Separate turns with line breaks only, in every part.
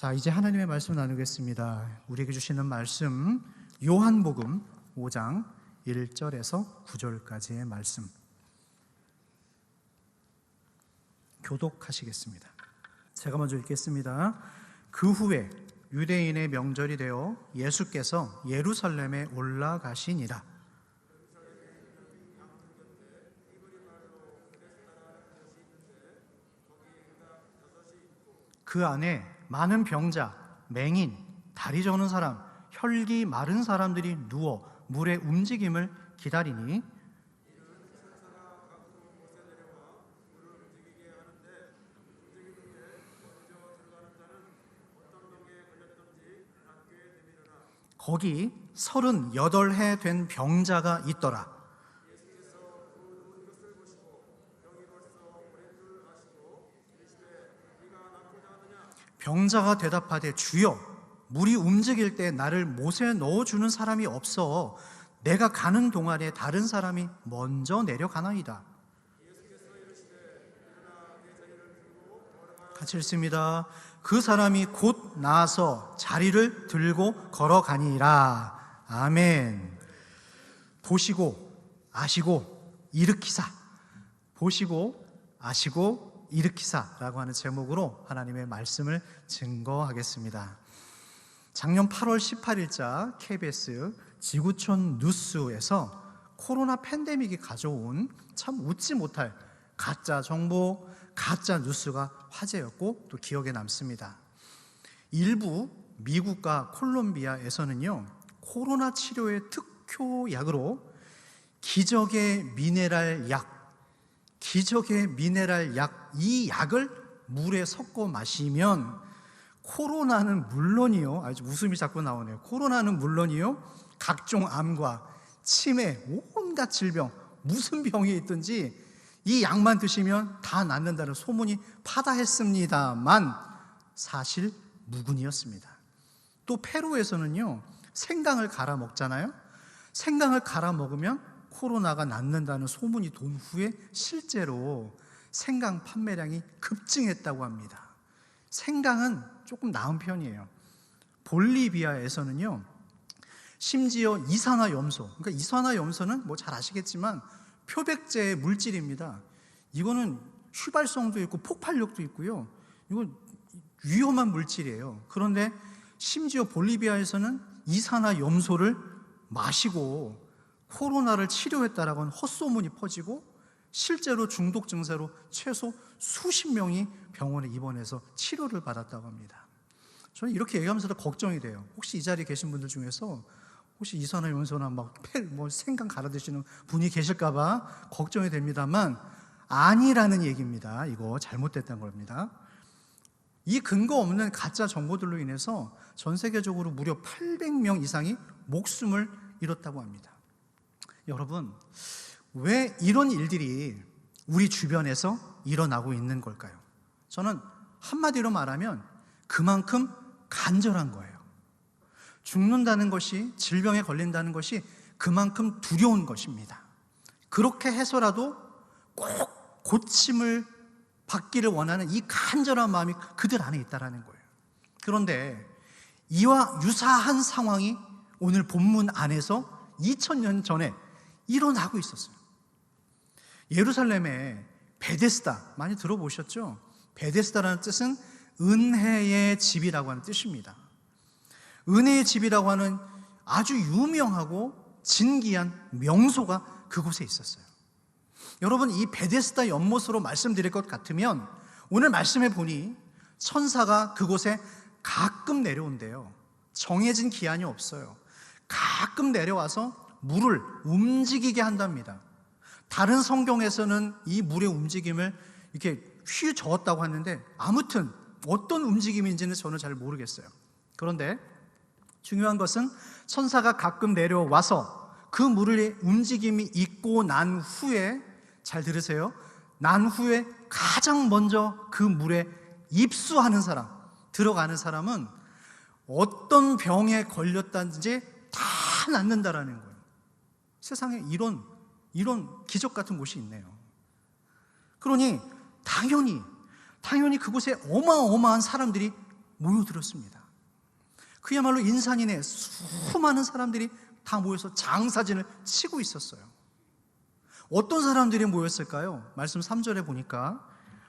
자, 이제 하나님의 말씀 나누겠습니다. 우리에게 주시는 말씀 요한복음 5장 1절에서 9절까지의 말씀 교독하시겠습니다. 제가 먼저 읽겠습니다. 그 후에 유대인의 명절이 되어 예수께서 예루살렘에 올라가시니라. 그 안에 많은 병자, 맹인, 다리 저는 사람, 혈기 마른 사람들이 누워 물의 움직임을 기다리니 거기 38해 된 병자가 있더라. 병자가 대답하되 주여, 물이 움직일 때 나를 못에 넣어주는 사람이 없어 내가 가는 동안에 다른 사람이 먼저 내려가나이다. 같이 읽습니다. 그 사람이 곧 나아서 자리를 들고 걸어가니라. 아멘. 보시고 아시고 일으키사, 보시고 아시고 일으키사라고 하는 제목으로 하나님의 말씀을 증거하겠습니다. 작년 8월 18일자 KBS 지구촌 뉴스에서 코로나 팬데믹이 가져온 참 웃지 못할 가짜 정보, 가짜 뉴스가 화제였고 또 기억에 남습니다. 일부 미국과 콜롬비아에서는요, 코로나 치료의 특효약으로 기적의 미네랄 약, 이 약을 물에 섞어 마시면 코로나는 물론이요, 아주 웃음이 자꾸 나오네요. 코로나는 물론이요, 각종 암과 치매, 온갖 질병, 무슨 병이 있든지 이 약만 드시면 다 낫는다는 소문이 파다했습니다만 사실 무근이었습니다. 또 페루에서는요, 생강을 갈아 먹잖아요. 생강을 갈아 먹으면 코로나가 낫는다는 소문이 돈 후에 실제로 생강 판매량이 급증했다고 합니다. 생강은 조금 나은 편이에요. 볼리비아에서는요, 심지어 이산화염소, 그러니까 이산화염소는 뭐 잘 아시겠지만 표백제의 물질입니다. 이거는 휘발성도 있고 폭발력도 있고요, 이건 위험한 물질이에요. 그런데 심지어 볼리비아에서는 이산화염소를 마시고 코로나를 치료했다라고 하는 헛소문이 퍼지고 실제로 중독 증세로 최소 수십 명이 병원에 입원해서 치료를 받았다고 합니다. 저는 이렇게 얘기하면서도 걱정이 돼요. 혹시 이 자리에 계신 분들 중에서 혹시 이산화염소나 생강 갈아 드시는 분이 계실까봐 걱정이 됩니다만 아니라는 얘기입니다. 이거 잘못됐다는 겁니다. 이 근거 없는 가짜 정보들로 인해서 전 세계적으로 무려 800명 이상이 목숨을 잃었다고 합니다. 여러분, 왜 이런 일들이 우리 주변에서 일어나고 있는 걸까요? 저는 한마디로 말하면 그만큼 간절한 거예요. 죽는다는 것이, 질병에 걸린다는 것이 그만큼 두려운 것입니다. 그렇게 해서라도 꼭 고침을 받기를 원하는 이 간절한 마음이 그들 안에 있다는 거예요. 그런데 이와 유사한 상황이 오늘 본문 안에서 2000년 전에 일어나고 있었어요. 예루살렘에 베데스다, 많이 들어보셨죠? 베데스다라는 뜻은 은혜의 집이라고 하는 뜻입니다. 은혜의 집이라고 하는 아주 유명하고 진귀한 명소가 그곳에 있었어요. 여러분, 이 베데스다 연못으로 말씀드릴 것 같으면 오늘 말씀해 보니 천사가 그곳에 가끔 내려온대요. 정해진 기한이 없어요. 가끔 내려와서 물을 움직이게 한답니다. 다른 성경에서는 이 물의 움직임을 이렇게 휘저었다고 하는데 아무튼 어떤 움직임인지는 저는 잘 모르겠어요. 그런데 중요한 것은 천사가 가끔 내려와서 그 물의 움직임이 있고 난 후에, 잘 들으세요, 난 후에 가장 먼저 그 물에 입수하는 사람, 들어가는 사람은 어떤 병에 걸렸다든지 다 낫는다라는 거예요. 세상에 이런 기적 같은 곳이 있네요. 그러니 당연히 그곳에 어마어마한 사람들이 모여들었습니다. 그야말로 인산인해 수많은 사람들이 다 모여서 장사진을 치고 있었어요. 어떤 사람들이 모였을까요? 말씀 3절에 보니까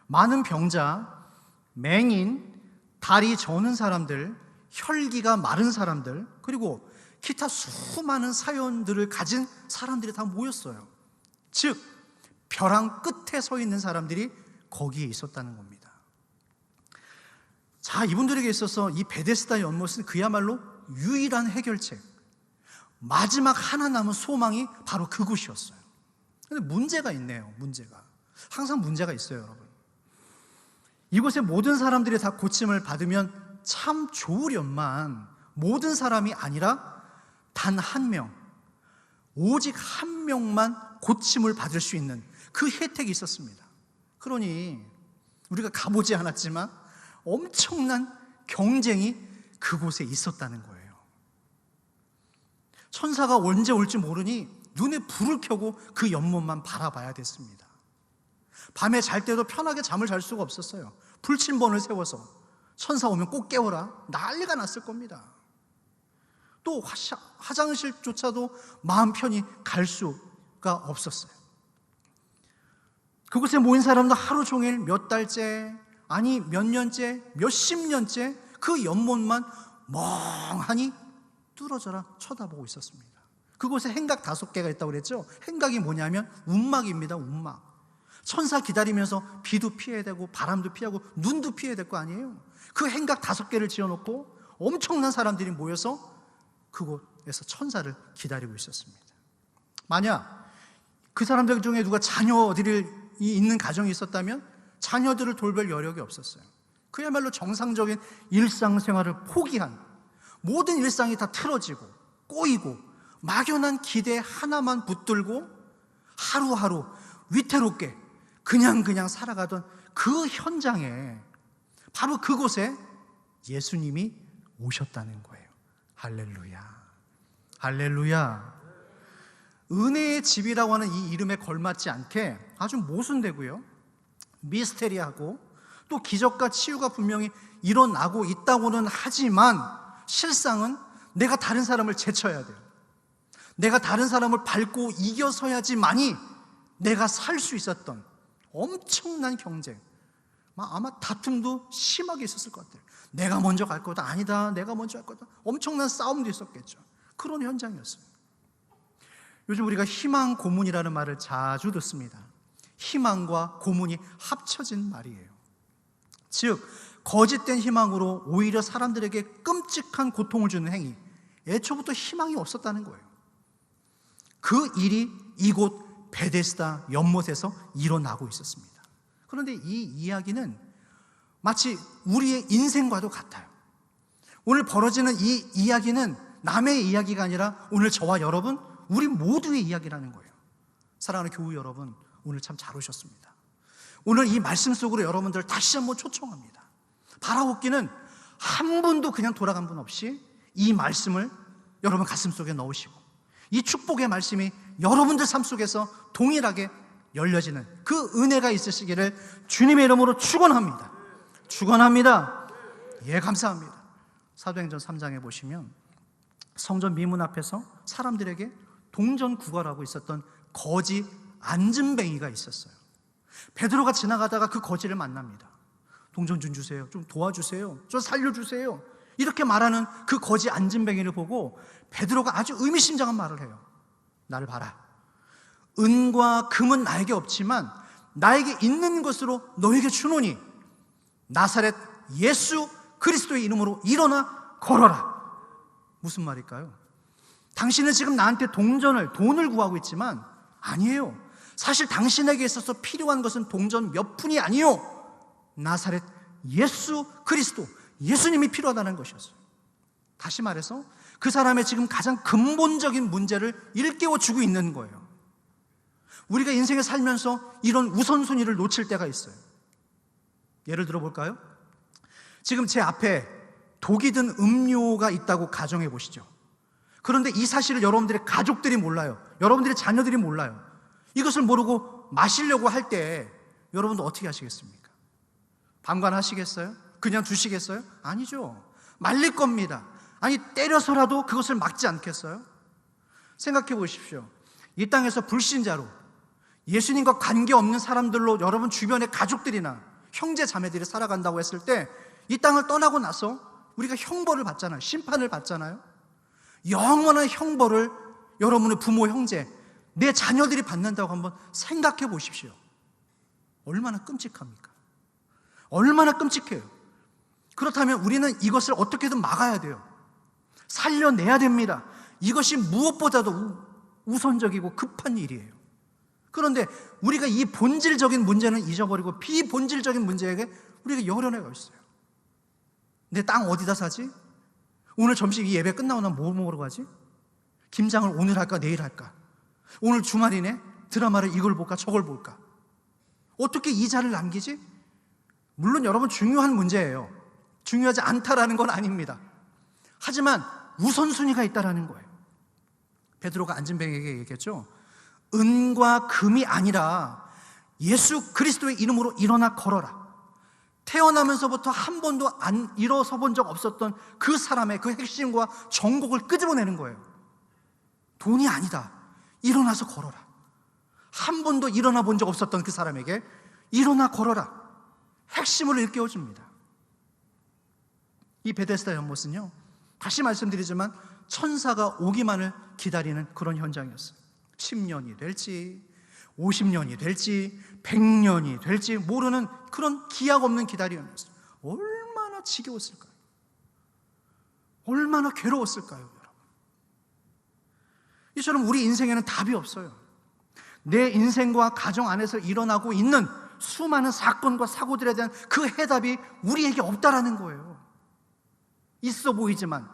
많은 병자, 맹인, 다리 저는 사람들, 혈기가 마른 사람들, 그리고 기타 수많은 사연들을 가진 사람들이 다 모였어요. 즉 벼랑 끝에 서 있는 사람들이 거기에 있었다는 겁니다. 자, 이분들에게 있어서 이 베데스다 연못은 그야말로 유일한 해결책, 마지막 하나 남은 소망이 바로 그곳이었어요. 그런데 문제가 있네요. 문제가 항상 문제가 있어요, 여러분. 이곳에 모든 사람들이 다 고침을 받으면 참 좋으련만 모든 사람이 아니라 단 한 명, 오직 한 명만 고침을 받을 수 있는 그 혜택이 있었습니다. 그러니 우리가 가보지 않았지만 엄청난 경쟁이 그곳에 있었다는 거예요. 천사가 언제 올지 모르니 눈에 불을 켜고 그 연못만 바라봐야 됐습니다. 밤에 잘 때도 편하게 잠을 잘 수가 없었어요. 불침번을 세워서 천사 오면 꼭 깨워라, 난리가 났을 겁니다. 또 화장실조차도 마음 편히 갈 수가 없었어요. 그곳에 모인 사람도 하루 종일 몇 달째, 아니 몇 년째, 몇십 년째 그 연못만 멍하니 뚫어져라 쳐다보고 있었습니다. 그곳에 행각 5개가 있다고 그랬죠. 행각이 뭐냐면 운막입니다. 운막. 천사 기다리면서 비도 피해야 되고 바람도 피하고 눈도 피해야 될 거 아니에요. 그 행각 5개를 지어놓고 엄청난 사람들이 모여서 그곳에서 천사를 기다리고 있었습니다. 만약 그 사람들 중에 누가 자녀들이 있는 가정이 있었다면 자녀들을 돌볼 여력이 없었어요. 그야말로 정상적인 일상생활을 포기한, 모든 일상이 다 틀어지고 꼬이고 막연한 기대 하나만 붙들고 하루하루 위태롭게 그냥 살아가던 그 현장에, 바로 그곳에 예수님이 오셨다는 거예요. 할렐루야, 할렐루야. 은혜의 집이라고 하는 이 이름에 걸맞지 않게 아주 모순되고요, 미스테리하고, 또 기적과 치유가 분명히 일어나고 있다고는 하지만 실상은 내가 다른 사람을 제쳐야 돼요. 내가 다른 사람을 밟고 이겨서야지만이 내가 살 수 있었던 엄청난 경쟁, 아마 다툼도 심하게 있었을 것 같아요. 내가 먼저 갈 거다, 아니다, 내가 먼저 갈 거다. 엄청난 싸움도 있었겠죠. 그런 현장이었어요. 요즘 우리가 희망 고문이라는 말을 자주 듣습니다. 희망과 고문이 합쳐진 말이에요. 즉 거짓된 희망으로 오히려 사람들에게 끔찍한 고통을 주는 행위, 애초부터 희망이 없었다는 거예요. 그 일이 이곳 베데스다 연못에서 일어나고 있었습니다. 그런데 이 이야기는 마치 우리의 인생과도 같아요. 오늘 벌어지는 이 이야기는 남의 이야기가 아니라 오늘 저와 여러분, 우리 모두의 이야기라는 거예요. 사랑하는 교우 여러분, 오늘 참 잘 오셨습니다. 오늘 이 말씀 속으로 여러분들 다시 한번 초청합니다. 바라옵기는 한 분도 그냥 돌아간 분 없이 이 말씀을 여러분 가슴 속에 넣으시고, 이 축복의 말씀이 여러분들 삶 속에서 동일하게 열려지는 그 은혜가 있으시기를 주님의 이름으로 축원합니다. 축원합니다. 예, 감사합니다. 사도행전 3장에 보시면 성전 미문 앞에서 사람들에게 동전 구걸하고 있었던 거지 안진뱅이가 있었어요. 베드로가 지나가다가 그 거지를 만납니다. 동전 좀 주세요, 좀 도와주세요, 좀 살려주세요, 이렇게 말하는 그 거지 안진뱅이를 보고 베드로가 아주 의미심장한 말을 해요. 나를 봐라. 은과 금은 나에게 없지만 나에게 있는 것으로 너에게 주노니 나사렛 예수 그리스도의 이름으로 일어나 걸어라. 무슨 말일까요? 당신은 지금 나한테 돈을 구하고 있지만 아니에요. 사실 당신에게 있어서 필요한 것은 동전 몇 푼이 아니요, 나사렛 예수 그리스도, 예수님이 필요하다는 것이었어요. 다시 말해서 그 사람의 지금 가장 근본적인 문제를 일깨워주고 있는 거예요. 우리가 인생에 살면서 이런 우선순위를 놓칠 때가 있어요. 예를 들어 볼까요? 지금 제 앞에 독이 든 음료가 있다고 가정해 보시죠. 그런데 이 사실을 여러분들의 가족들이 몰라요. 여러분들의 자녀들이 몰라요. 이것을 모르고 마시려고 할 때 여러분도 어떻게 하시겠습니까? 방관하시겠어요? 그냥 두시겠어요? 아니죠. 말릴 겁니다. 아니, 때려서라도 그것을 막지 않겠어요? 생각해 보십시오. 이 땅에서 불신자로 예수님과 관계없는 사람들로 여러분 주변의 가족들이나 형제 자매들이 살아간다고 했을 때 이 땅을 떠나고 나서 우리가 형벌을 받잖아요. 심판을 받잖아요. 영원한 형벌을 여러분의 부모, 형제, 내 자녀들이 받는다고 한번 생각해 보십시오. 얼마나 끔찍합니까? 얼마나 끔찍해요. 그렇다면 우리는 이것을 어떻게든 막아야 돼요. 살려내야 됩니다. 이것이 무엇보다도 우선적이고 급한 일이에요. 그런데 우리가 이 본질적인 문제는 잊어버리고 비본질적인 문제에게 우리가 열연해가 있어요. 내 땅 어디다 사지? 오늘 점심 이 예배 끝나고 나면 뭐 먹으러 가지? 김장을 오늘 할까 내일 할까? 오늘 주말이네? 드라마를 이걸 볼까 저걸 볼까? 어떻게 이자를 남기지? 물론 여러분 중요한 문제예요. 중요하지 않다라는 건 아닙니다. 하지만 우선순위가 있다라는 거예요. 베드로가 안진뱅에게 얘기했죠. 은과 금이 아니라 예수 그리스도의 이름으로 일어나 걸어라. 태어나면서부터 한 번도 안 일어서 본 적 없었던 그 사람의 그 핵심과 정곡을 끄집어내는 거예요. 돈이 아니다. 일어나서 걸어라. 한 번도 일어나 본 적 없었던 그 사람에게 일어나 걸어라. 핵심을 일깨워줍니다. 이 베데스다 연못은요, 다시 말씀드리지만 천사가 오기만을 기다리는 그런 현장이었어요. 10년이 될지 50년이 될지 100년이 될지 모르는 그런 기약 없는 기다림이었어요. 얼마나 지겨웠을까요? 얼마나 괴로웠을까요, 여러분? 이처럼 우리 인생에는 답이 없어요. 내 인생과 가정 안에서 일어나고 있는 수많은 사건과 사고들에 대한 그 해답이 우리에게 없다라는 거예요. 있어 보이지만,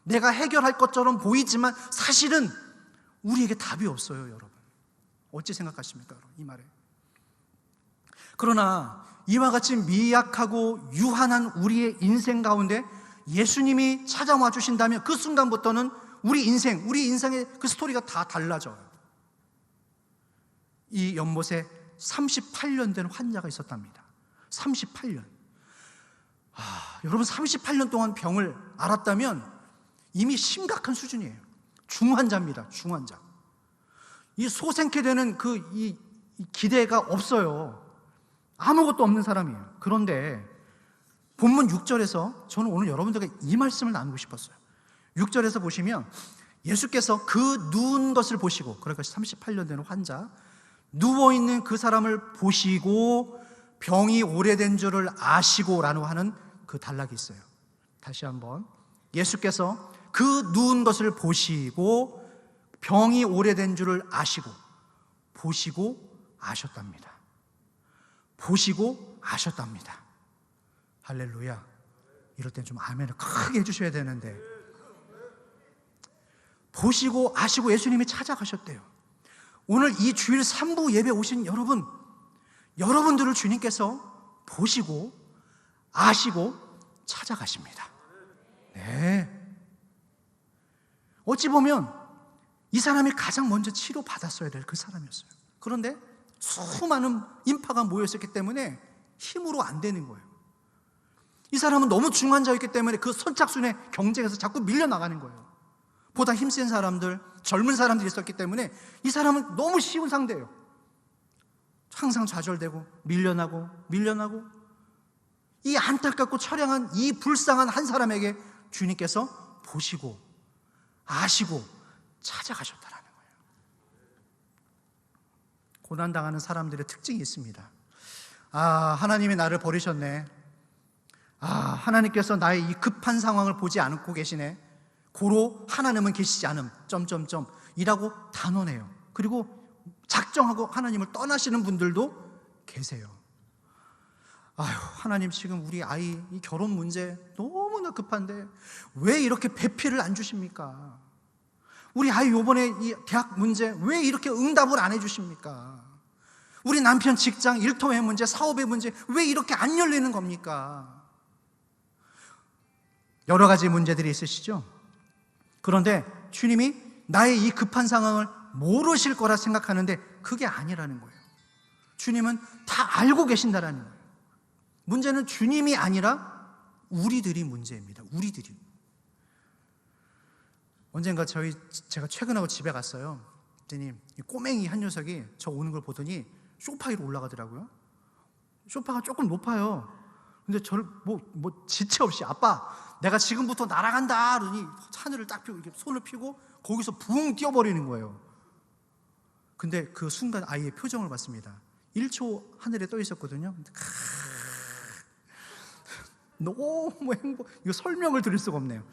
내가 해결할 것처럼 보이지만 사실은 우리에게 답이 없어요, 여러분. 어찌 생각하십니까, 이 말에? 그러나 이와 같이 미약하고 유한한 우리의 인생 가운데 예수님이 찾아와 주신다면 그 순간부터는 우리 인생의 그 스토리가 다 달라져요. 이 연못에 38년 된 환자가 있었답니다. 38년. 여러분 38년 동안 병을 앓았다면 이미 심각한 수준이에요. 중환자입니다. 중환자. 이 소생케 되는 이 기대가 없어요. 아무것도 없는 사람이에요. 그런데 본문 6절에서 저는 오늘 여러분들과 이 말씀을 나누고 싶었어요. 6절에서 보시면 예수께서 그 누운 것을 보시고, 그러니까 38년 된 환자, 누워있는 그 사람을 보시고 병이 오래된 줄을 아시고라고 하는 그 단락이 있어요. 다시 한번, 예수께서 그 누운 것을 보시고 병이 오래된 줄을 아시고, 보시고 아셨답니다. 보시고 아셨답니다. 할렐루야. 이럴 땐 좀 아멘을 크게 해주셔야 되는데, 보시고 아시고 예수님이 찾아가셨대요. 오늘 이 주일 3부 예배 오신 여러분들을 주님께서 보시고 아시고 찾아가십니다. 네. 어찌 보면 이 사람이 가장 먼저 치료받았어야 될 그 사람이었어요. 그런데 수많은 인파가 모였었기 때문에 힘으로 안 되는 거예요. 이 사람은 너무 중환자였기 때문에 그 선착순의 경쟁에서 자꾸 밀려나가는 거예요. 보다 힘센 사람들, 젊은 사람들이 있었기 때문에 이 사람은 너무 쉬운 상대예요. 항상 좌절되고 밀려나고 이 안타깝고 처량한 이 불쌍한 한 사람에게 주님께서 보시고 아시고 찾아가셨다라는 거예요. 고난당하는 사람들의 특징이 있습니다. 하나님이 나를 버리셨네. 하나님께서 나의 이 급한 상황을 보지 않고 계시네. 고로 하나님은 계시지 않음 이라고 단언해요. 그리고 작정하고 하나님을 떠나시는 분들도 계세요. 하나님, 지금 우리 아이 이 결혼 문제 너무나 급한데 왜 이렇게 배필을 안 주십니까? 우리 아이 요번에 이 대학 문제 왜 이렇게 응답을 안 해주십니까? 우리 남편 직장 일터의 문제, 사업의 문제 왜 이렇게 안 열리는 겁니까? 여러 가지 문제들이 있으시죠? 그런데 주님이 나의 이 급한 상황을 모르실 거라 생각하는데 그게 아니라는 거예요. 주님은 다 알고 계신다라는 거예요. 문제는 주님이 아니라 우리들이 문제입니다. 우리들이. 언젠가 제가 퇴근하고 집에 갔어요. 그랬더니 이 꼬맹이 한 녀석이 저 오는 걸 보더니 소파 위로 올라가더라고요. 소파가 조금 높아요. 근데 저를 지체 없이 아빠 내가 지금부터 날아간다 그러니 하늘을 딱 펴고 이렇게 손을 펴고 거기서 붕 뛰어버리는 거예요. 근데 그 순간 아이의 표정을 봤습니다. 1초 하늘에 떠 있었거든요. 너무 이거 설명을 드릴 수가 없네요.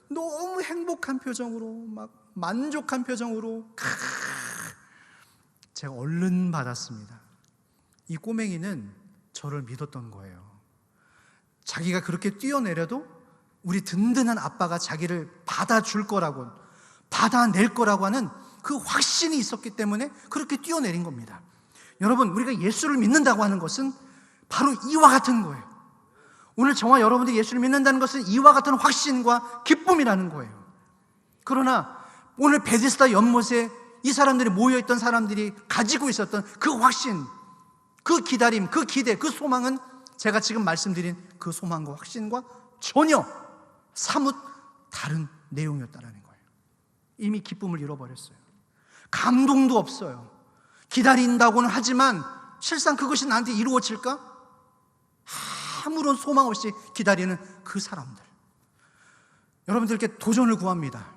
너무 행복한 표정으로 막 만족한 표정으로 제가 얼른 받았습니다. 이 꼬맹이는 저를 믿었던 거예요. 자기가 그렇게 뛰어내려도 우리 든든한 아빠가 자기를 받아줄 거라고, 받아낼 거라고 하는 그 확신이 있었기 때문에 그렇게 뛰어내린 겁니다. 여러분, 우리가 예수를 믿는다고 하는 것은 바로 이와 같은 거예요. 오늘 저와 여러분들이 예수를 믿는다는 것은 이와 같은 확신과 기쁨이라는 거예요. 그러나 오늘 베데스다 연못에 이 사람들이 모여있던 사람들이 가지고 있었던 그 확신, 그 기다림, 그 기대, 그 소망은 제가 지금 말씀드린 그 소망과 확신과 전혀 사뭇 다른 내용이었다는 거예요. 이미 기쁨을 잃어버렸어요. 감동도 없어요. 기다린다고는 하지만 실상 그것이 나한테 이루어질까? 아무런 소망 없이 기다리는 그 사람들. 여러분들께 도전을 구합니다.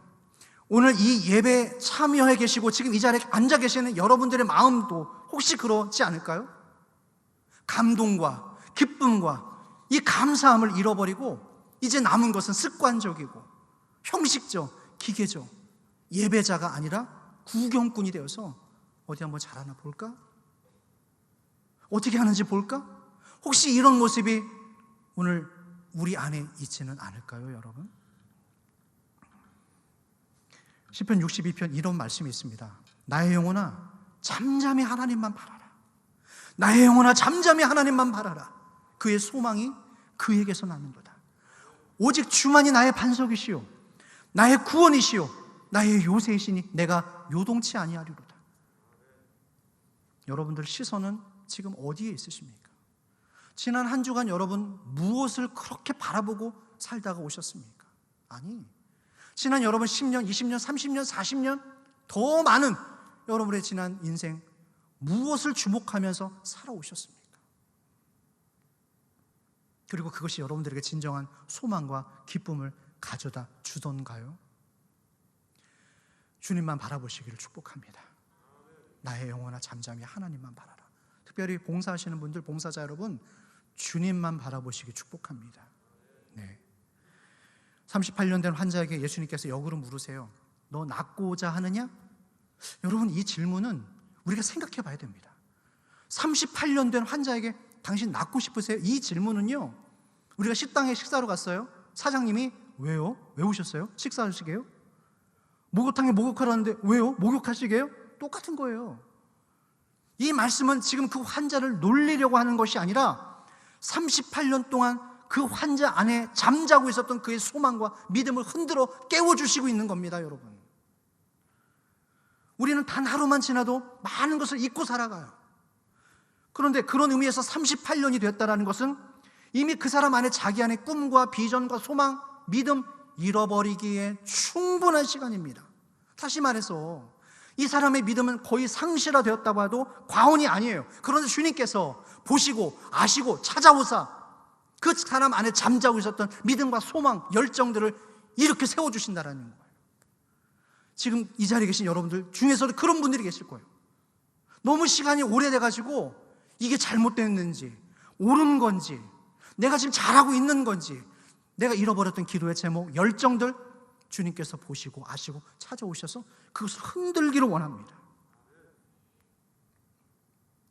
오늘 이 예배에 참여해 계시고 지금 이 자리에 앉아 계시는 여러분들의 마음도 혹시 그렇지 않을까요? 감동과 기쁨과 이 감사함을 잃어버리고 이제 남은 것은 습관적이고 형식적, 기계적 예배자가 아니라 구경꾼이 되어서 어디 한번 잘하나 볼까? 어떻게 하는지 볼까? 혹시 이런 모습이 오늘 우리 안에 있지는 않을까요, 여러분? 시편 62편 이런 말씀이 있습니다. 나의 영혼아 잠잠히 하나님만 바라라. 나의 영혼아 잠잠히 하나님만 바라라. 그의 소망이 그에게서 나는도다. 오직 주만이 나의 반석이시오 나의 구원이시오 나의 요새이시니 내가 요동치 아니하리로다. 여러분들 시선은 지금 어디에 있으십니까? 지난 한 주간 여러분 무엇을 그렇게 바라보고 살다가 오셨습니까? 아니, 지난 여러분 10년, 20년, 30년, 40년 더 많은 여러분의 지난 인생 무엇을 주목하면서 살아오셨습니까? 그리고 그것이 여러분들에게 진정한 소망과 기쁨을 가져다 주던가요? 주님만 바라보시기를 축복합니다. 나의 영혼아 잠잠히 하나님만 바라라. 특별히 봉사하시는 분들, 봉사자 여러분, 주님만 바라보시기 축복합니다. 네. 38년 된 환자에게 예수님께서 역으로 물으세요. 너 낫고자 하느냐? 여러분, 이 질문은 우리가 생각해 봐야 됩니다. 38년 된 환자에게 당신 낫고 싶으세요? 이 질문은요, 우리가 식당에 식사로 갔어요. 사장님이 왜요? 왜 오셨어요? 식사하시게요? 목욕탕에 목욕하라는데 왜요? 목욕하시게요? 똑같은 거예요. 이 말씀은 지금 그 환자를 놀리려고 하는 것이 아니라 38년 동안 그 환자 안에 잠자고 있었던 그의 소망과 믿음을 흔들어 깨워주시고 있는 겁니다, 여러분. 우리는 단 하루만 지나도 많은 것을 잊고 살아가요. 그런데 그런 의미에서 38년이 되었다는 것은 이미 그 사람 안에 자기 안에 꿈과 비전과 소망, 믿음 잃어버리기에 충분한 시간입니다. 다시 말해서 이 사람의 믿음은 거의 상실화되었다고 해도 과언이 아니에요. 그런데 주님께서 보시고 아시고 찾아오사 그 사람 안에 잠자고 있었던 믿음과 소망, 열정들을 이렇게 세워주신다는 거예요. 지금 이 자리에 계신 여러분들 중에서도 그런 분들이 계실 거예요. 너무 시간이 오래돼가지고 이게 잘못됐는지 옳은 건지 내가 지금 잘하고 있는 건지 내가 잃어버렸던 기도의 제목, 열정들 주님께서 보시고 아시고 찾아오셔서 그것을 흔들기를 원합니다.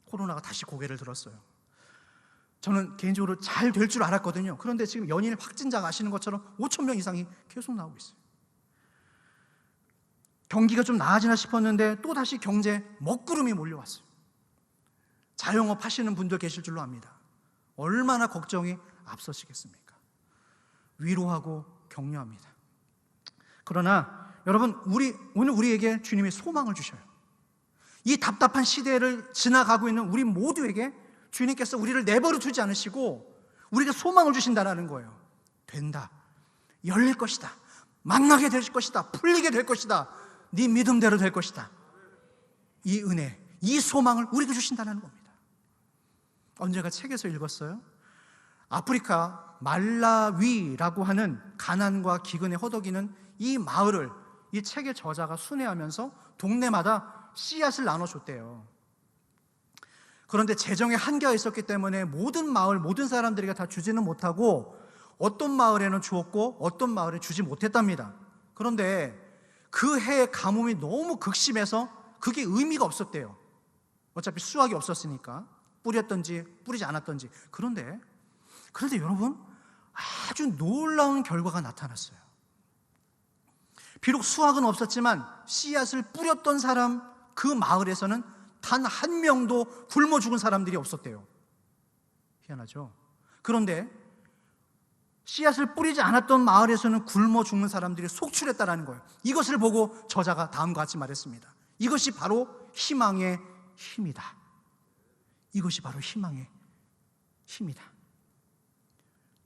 코로나가 다시 고개를 들었어요. 저는 개인적으로 잘 될 줄 알았거든요. 그런데 지금 연일 확진자가 아시는 것처럼 5,000명 이상이 계속 나오고 있어요. 경기가 좀 나아지나 싶었는데 또 다시 경제 먹구름이 몰려왔어요. 자영업 하시는 분들 계실 줄로 압니다. 얼마나 걱정이 앞서시겠습니까? 위로하고 격려합니다. 그러나 여러분, 오늘 우리에게 주님의 소망을 주셔요. 이 답답한 시대를 지나가고 있는 우리 모두에게 주님께서 우리를 내버려 두지 않으시고 우리에게 소망을 주신다는 거예요. 된다, 열릴 것이다, 만나게 될 것이다, 풀리게 될 것이다, 네 믿음대로 될 것이다. 이 은혜, 이 소망을 우리에게 주신다는 겁니다. 언제가 책에서 읽었어요. 아프리카 말라위라고 하는 가난과 기근에 허덕이는 이 마을을 이 책의 저자가 순회하면서 동네마다 씨앗을 나눠줬대요. 그런데 재정에 한계가 있었기 때문에 모든 마을, 모든 사람들에게 다 주지는 못하고 어떤 마을에는 주었고 어떤 마을에 주지 못했답니다. 그런데 그 해의 가뭄이 너무 극심해서 그게 의미가 없었대요. 어차피 수확이 없었으니까, 뿌렸던지 뿌리지 않았던지. 그런데 여러분, 아주 놀라운 결과가 나타났어요. 비록 수확은 없었지만 씨앗을 뿌렸던 사람, 그 마을에서는 단 한 명도 굶어 죽은 사람들이 없었대요. 희한하죠? 그런데 씨앗을 뿌리지 않았던 마을에서는 굶어 죽는 사람들이 속출했다는 거예요. 이것을 보고 저자가 다음과 같이 말했습니다. 이것이 바로 희망의 힘이다. 이것이 바로 희망의 힘이다.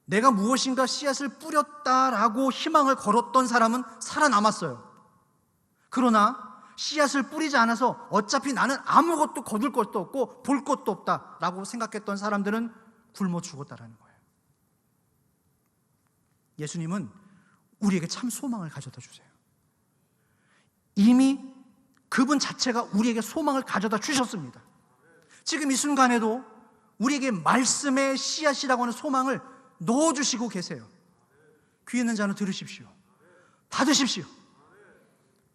내가 무엇인가 씨앗을 뿌렸다라고 희망을 걸었던 사람은 살아남았어요. 그러나 씨앗을 뿌리지 않아서 어차피 나는 아무것도 거둘 것도 없고 볼 것도 없다라고 생각했던 사람들은 굶어 죽었다라는 거예요. 예수님은 우리에게 참 소망을 가져다 주세요. 이미 그분 자체가 우리에게 소망을 가져다 주셨습니다. 지금 이 순간에도 우리에게 말씀의 씨앗이라고 하는 소망을 넣어주시고 계세요. 귀 있는 자는 들으십시오. 받으십시오.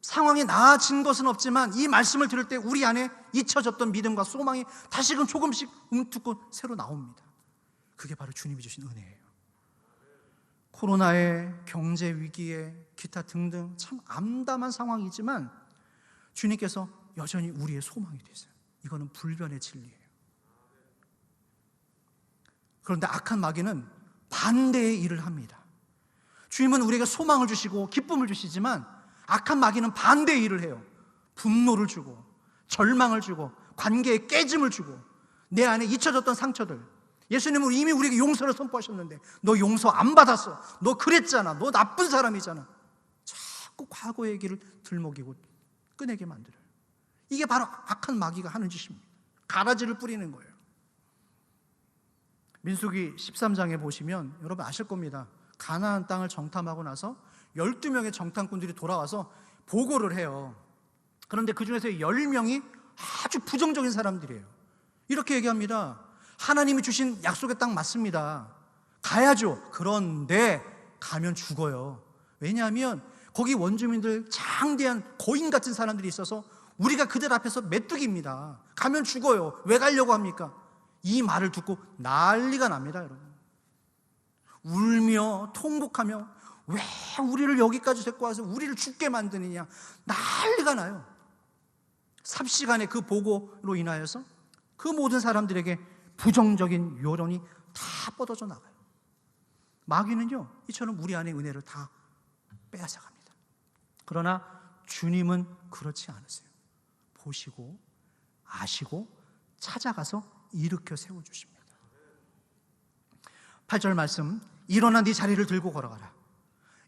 상황이 나아진 것은 없지만 이 말씀을 들을 때 우리 안에 잊혀졌던 믿음과 소망이 다시금 조금씩 움트고 새로 나옵니다. 그게 바로 주님이 주신 은혜예요. 코로나의 경제 위기에 기타 등등 참 암담한 상황이지만 주님께서 여전히 우리의 소망이 되세요. 이거는 불변의 진리예요. 그런데 악한 마귀는 반대의 일을 합니다. 주님은 우리에게 소망을 주시고 기쁨을 주시지만 악한 마귀는 반대의 일을 해요. 분노를 주고 절망을 주고 관계에 깨짐을 주고 내 안에 잊혀졌던 상처들. 예수님은 이미 우리에게 용서를 선포하셨는데 너 용서 안 받았어, 너 그랬잖아, 너 나쁜 사람이잖아. 자꾸 과거 얘기를 들먹이고 꺼내게 만들어요. 이게 바로 악한 마귀가 하는 짓입니다. 가라지를 뿌리는 거예요. 민수기 13장에 보시면 여러분 아실 겁니다. 가나안 땅을 정탐하고 나서 12명의 정탐꾼들이 돌아와서 보고를 해요. 그런데 그 중에서 10명이 아주 부정적인 사람들이에요. 이렇게 얘기합니다. 하나님이 주신 약속의 땅 맞습니다. 가야죠. 그런데 가면 죽어요. 왜냐하면 거기 원주민들 장대한 거인 같은 사람들이 있어서 우리가 그들 앞에서 메뚜기입니다. 가면 죽어요. 왜 가려고 합니까? 이 말을 듣고 난리가 납니다, 여러분. 울며 통곡하며 왜 우리를 여기까지 데리고 와서 우리를 죽게 만드느냐 난리가 나요. 삽시간에 그 보고로 인하여서 그 모든 사람들에게 부정적인 여론이 다 뻗어져 나가요. 마귀는요 이처럼 우리 안에 은혜를 다 빼앗아갑니다. 그러나 주님은 그렇지 않으세요. 보시고 아시고 찾아가서 일으켜 세워주십니다. 8절 말씀, 일어나 네 자리를 들고 걸어가라.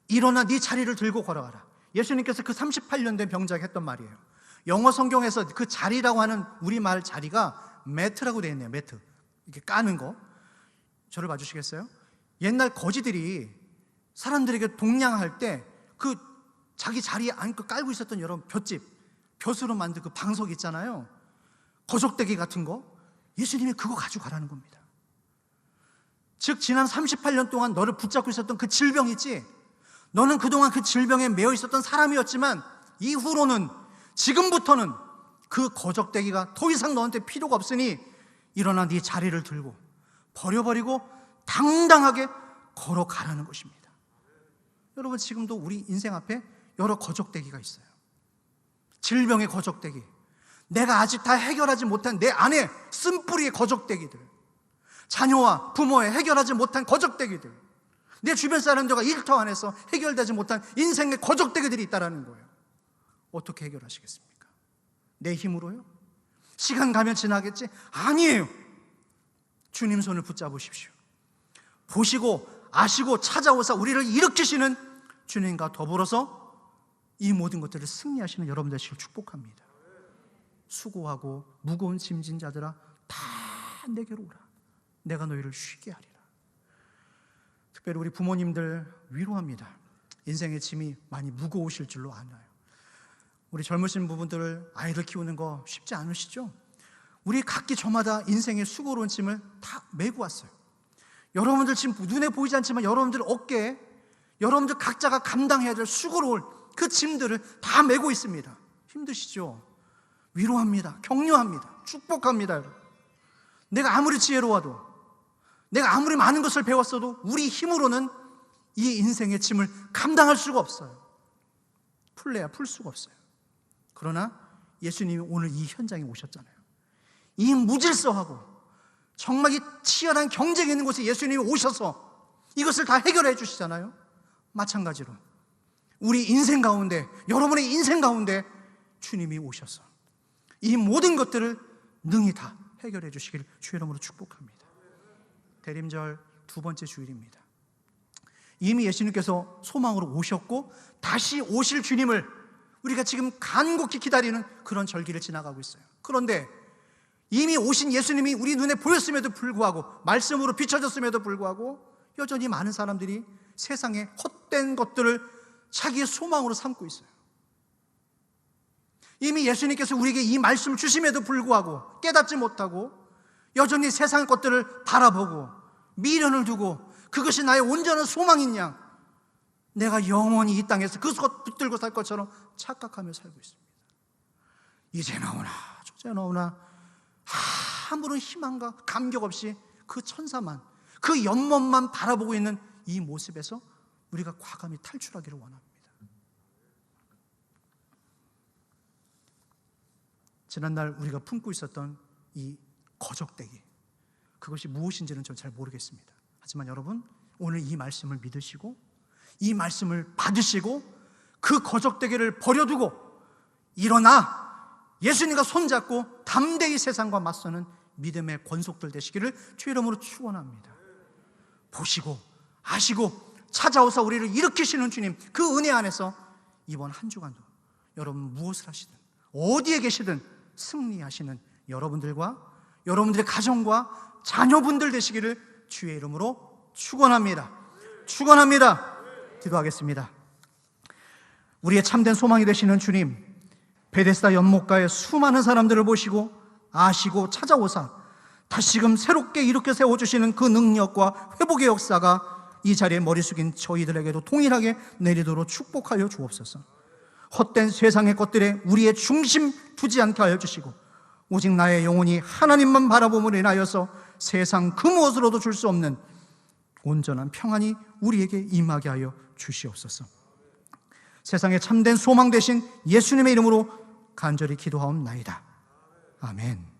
일어나 네 자리를 들고 걸어가라. 예수님께서 그 38년 된 병자에게 했던 말이에요. 영어 성경에서 그 자리라고 하는 우리말 자리가 매트라고 되어 있네요. 매트, 이렇게 까는 거. 저를 봐주시겠어요? 옛날 거지들이 사람들에게 동냥할 때 그 자기 자리에 앉고 깔고 있었던 여러분 벼으로 만든 그 방석 있잖아요. 거적대기 같은 거. 예수님이 그거 가지고 가라는 겁니다. 즉 지난 38년 동안 너를 붙잡고 있었던 그 질병 있지? 너는 그동안 그 질병에 매여 있었던 사람이었지만 이후로는, 지금부터는 그 거적대기가 더 이상 너한테 필요가 없으니 일어나 네 자리를 들고 버려버리고 당당하게 걸어가라는 것입니다. 여러분 지금도 우리 인생 앞에 여러 거적대기가 있어요. 질병의 거적대기, 내가 아직 다 해결하지 못한 내 안에 쓴뿌리의 거적대기들, 자녀와 부모의 해결하지 못한 거적대기들, 내 주변 사람들과 일터 안에서 해결되지 못한 인생의 거적대기들이 있다는 거예요. 어떻게 해결하시겠습니까? 내 힘으로요? 시간 가면 지나겠지? 아니에요. 주님 손을 붙잡으십시오. 보시고 아시고 찾아오사 우리를 일으키시는 주님과 더불어서 이 모든 것들을 승리하시는 여러분 되시길 축복합니다. 수고하고 무거운 짐진 자들아 다 내게로 오라. 내가 너희를 쉬게 하리라. 특별히 우리 부모님들 위로합니다. 인생의 짐이 많이 무거우실 줄로 아나요. 우리 젊으신 부분들 아이들 키우는 거 쉽지 않으시죠? 우리 각기 저마다 인생의 수고로운 짐을 다 메고 왔어요. 여러분들 지금 눈에 보이지 않지만 여러분들 어깨에 여러분들 각자가 감당해야 될 수고로울 그 짐들을 다 메고 있습니다. 힘드시죠? 위로합니다. 격려합니다. 축복합니다. 여러분. 내가 아무리 지혜로워도, 내가 아무리 많은 것을 배웠어도 우리 힘으로는 이 인생의 짐을 감당할 수가 없어요. 풀래야 풀 수가 없어요. 그러나 예수님이 오늘 이 현장에 오셨잖아요. 이 무질서하고 정말 이 치열한 경쟁이 있는 곳에 예수님이 오셔서 이것을 다 해결해 주시잖아요. 마찬가지로 우리 인생 가운데, 여러분의 인생 가운데 주님이 오셔서 이 모든 것들을 능히 다 해결해 주시길 주의 이름으로 축복합니다. 대림절 두 번째 주일입니다. 이미 예수님께서 소망으로 오셨고 다시 오실 주님을 우리가 지금 간곡히 기다리는 그런 절기를 지나가고 있어요. 그런데 이미 오신 예수님이 우리 눈에 보였음에도 불구하고, 말씀으로 비춰졌음에도 불구하고 여전히 많은 사람들이 세상의 헛된 것들을 자기의 소망으로 삼고 있어요. 이미 예수님께서 우리에게 이 말씀을 주심에도 불구하고 깨닫지 못하고 여전히 세상의 것들을 바라보고 미련을 두고 그것이 나의 온전한 소망인 양, 내가 영원히 이 땅에서 그것 붙들고 살 것처럼 착각하며 살고 있습니다. 이제 나오나 저제 나오나 아무런 희망과 감격 없이 그 천사만, 그 연못만 바라보고 있는 이 모습에서 우리가 과감히 탈출하기를 원합니다. 지난날 우리가 품고 있었던 이 거적대기, 그것이 무엇인지는 전 잘 모르겠습니다. 하지만 여러분, 오늘 이 말씀을 믿으시고 이 말씀을 받으시고 그 거적대기를 버려두고 일어나 예수님과 손잡고 담대히 세상과 맞서는 믿음의 권속들 되시기를 주의 이름으로 축원합니다. 보시고 아시고 찾아오사 우리를 일으키시는 주님, 그 은혜 안에서 이번 한 주간도 여러분 무엇을 하시든 어디에 계시든 승리하시는 여러분들과 여러분들의 가정과 자녀분들 되시기를 주의 이름으로 축원합니다. 축원합니다. 기도하겠습니다. 우리의 참된 소망이 되시는 주님, 베데스다 연못가에 수많은 사람들을 보시고 아시고 찾아오사 다시금 새롭게 일으켜 세워주시는 그 능력과 회복의 역사가 이 자리에 머리 숙인 저희들에게도 동일하게 내리도록 축복하여 주옵소서. 헛된 세상의 것들에 우리의 중심 두지 않게 하여 주시고 오직 나의 영혼이 하나님만 바라봄으로 인하여서 세상 그 무엇으로도 줄 수 없는 온전한 평안이 우리에게 임하게 하여 주시옵소서. 세상의 참된 소망 되신 예수님의 이름으로 간절히 기도하옵나이다. 아멘.